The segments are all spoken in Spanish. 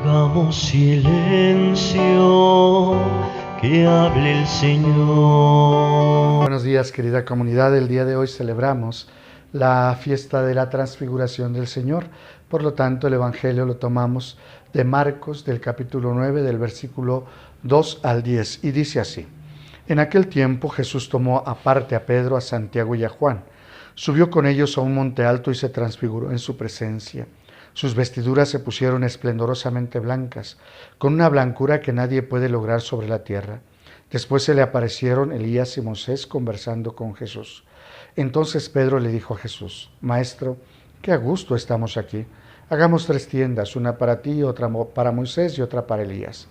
Hagamos silencio, que hable el Señor. Buenos días, querida comunidad. El día de hoy celebramos la fiesta de la transfiguración del Señor. Por lo tanto, el Evangelio lo tomamos de Marcos, del capítulo 9, del versículo 2 al 10. Y dice así: En aquel tiempo Jesús tomó aparte a Pedro, a Santiago y a Juan. Subió con ellos a un monte alto y se transfiguró en su presencia. Sus vestiduras se pusieron esplendorosamente blancas, con una blancura que nadie puede lograr sobre la tierra. Después se le aparecieron Elías y Moisés conversando con Jesús. Entonces Pedro le dijo a Jesús: Maestro, qué a gusto estamos aquí. Hagamos 3 tiendas, una para ti, otra para Moisés y otra para Elías.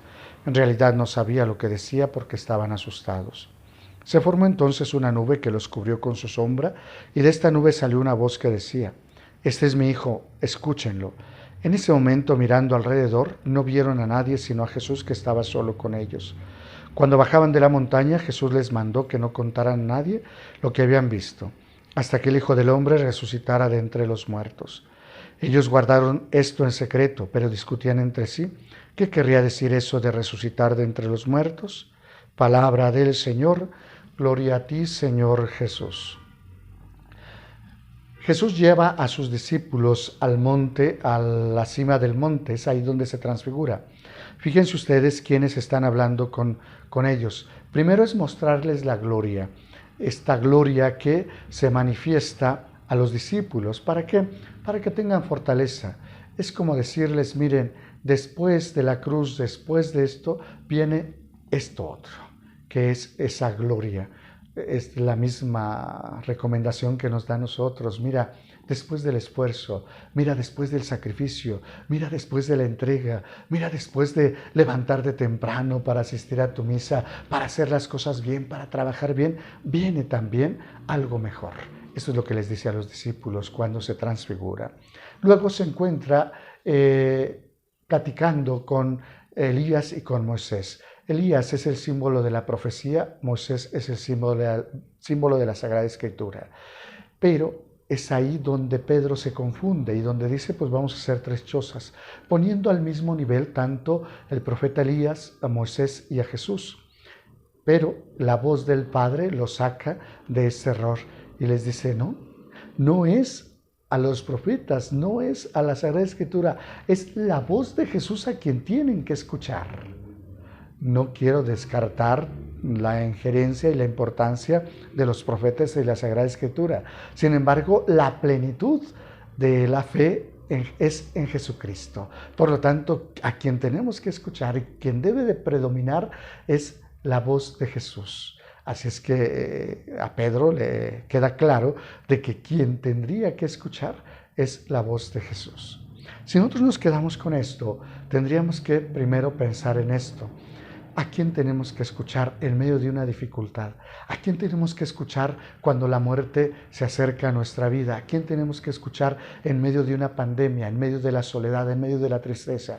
En realidad no sabía lo que decía porque estaban asustados. Se formó entonces una nube que los cubrió con su sombra, y de esta nube salió una voz que decía: Este es mi Hijo, escúchenlo. En ese momento, mirando alrededor, no vieron a nadie sino a Jesús, que estaba solo con ellos. Cuando bajaban de la montaña, Jesús les mandó que no contaran a nadie lo que habían visto, hasta que el Hijo del Hombre resucitara de entre los muertos. Ellos guardaron esto en secreto, pero discutían entre sí: ¿qué querría decir eso de resucitar de entre los muertos? Palabra del Señor. Gloria a ti, Señor Jesús. Jesús lleva a sus discípulos al monte, a la cima del monte, es ahí donde se transfigura. Fíjense ustedes quiénes están hablando con ellos. Primero es mostrarles la gloria, esta gloria que se manifiesta a los discípulos. ¿Para qué? Para que tengan fortaleza. Es como decirles: miren, después de la cruz, después de esto, viene esto otro, que es esa gloria. Es la misma recomendación que nos da a nosotros. Mira, después del esfuerzo, mira después del sacrificio, mira después de la entrega, mira después de levantarte temprano para asistir a tu misa, para hacer las cosas bien, para trabajar bien, viene también algo mejor. Eso es lo que les dice a los discípulos cuando se transfigura. Luego se encuentra platicando con Elías y con Moisés. Elías es el símbolo de la profecía, Moisés es el símbolo de la Sagrada Escritura. Pero es ahí donde Pedro se confunde y donde dice: pues vamos a hacer 3 chozas, poniendo al mismo nivel tanto el profeta Elías, a Moisés y a Jesús. Pero la voz del Padre lo saca de ese error y les dice: no es a los profetas, no es a la Sagrada Escritura, es la voz de Jesús a quien tienen que escuchar. No quiero descartar la injerencia y la importancia de los profetas y la Sagrada Escritura. Sin embargo, la plenitud de la fe es en Jesucristo. Por lo tanto, a quien tenemos que escuchar y quien debe de predominar es la voz de Jesús. Así es que a Pedro le queda claro de que quien tendría que escuchar es la voz de Jesús. Si nosotros nos quedamos con esto, tendríamos que primero pensar en esto. ¿A quién tenemos que escuchar en medio de una dificultad? ¿A quién tenemos que escuchar cuando la muerte se acerca a nuestra vida? ¿A quién tenemos que escuchar en medio de una pandemia, en medio de la soledad, en medio de la tristeza?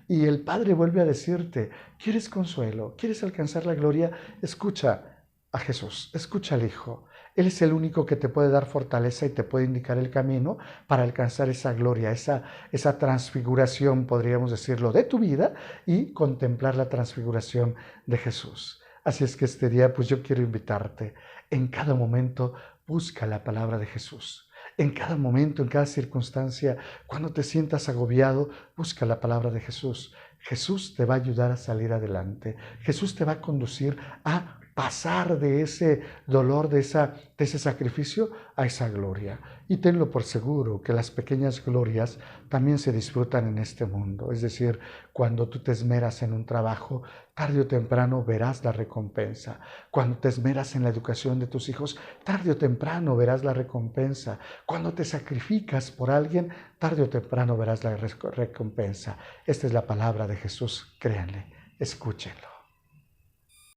Y el Padre vuelve a decirte: ¿quieres consuelo? ¿Quieres alcanzar la gloria? Escucha a Jesús, escucha al Hijo. Él es el único que te puede dar fortaleza y te puede indicar el camino para alcanzar esa gloria, esa transfiguración, podríamos decirlo, de tu vida, y contemplar la transfiguración de Jesús. Así es que este día, pues yo quiero invitarte: en cada momento busca la palabra de Jesús. En cada momento, en cada circunstancia, cuando te sientas agobiado, busca la palabra de Jesús. Jesús te va a ayudar a salir adelante. Jesús te va a conducir a pasar de ese dolor, de ese sacrificio, a esa gloria. Y tenlo por seguro que las pequeñas glorias también se disfrutan en este mundo. Es decir, cuando tú te esmeras en un trabajo, tarde o temprano verás la recompensa. Cuando te esmeras en la educación de tus hijos, tarde o temprano verás la recompensa. Cuando te sacrificas por alguien, tarde o temprano verás la recompensa. Esta es la palabra de Jesús, créanle, escúchenlo.